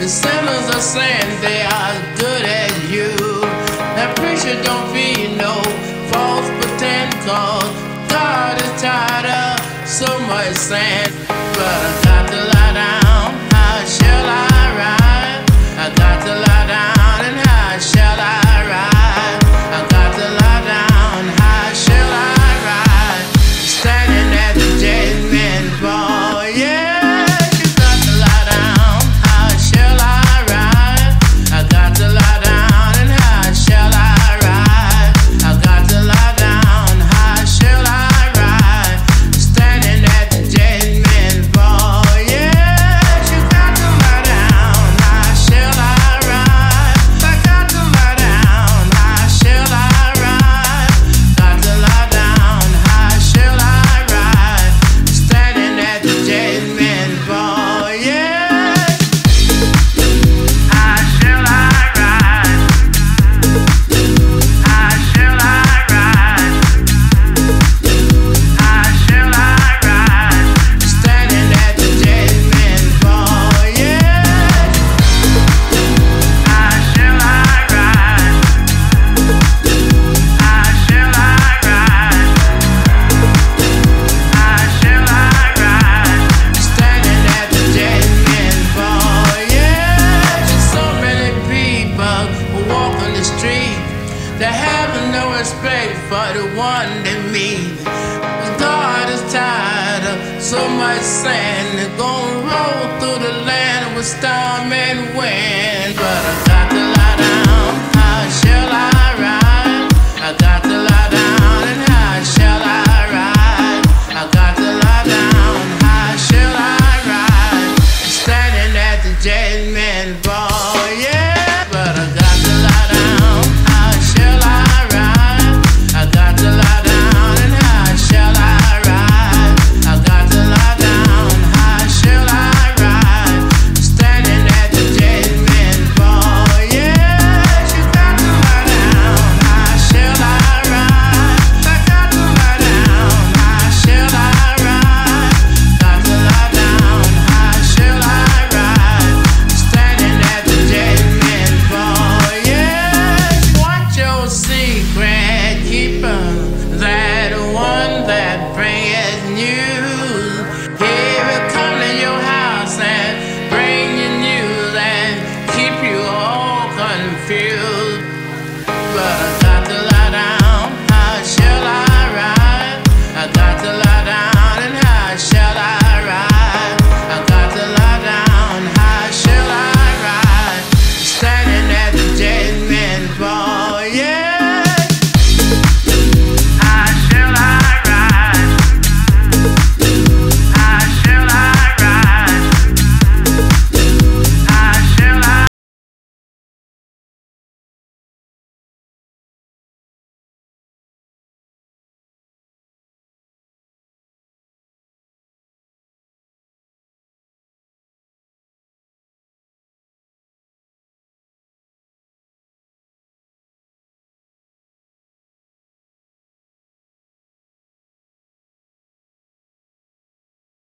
The sinners are saying they are good as you. That preacher don't feed no false pretend, cause God is tired of so much sand. But I got to lie down, how shall I ride? I got to lie down, and how shall I ride? I got to lie down, how shall I ride? Standing at the judgment bar, yeah. They have no respect for the one they meet. God is tired of so much sand. They're gonna roll through the land with storm and wind. But I got to lie down, how shall I?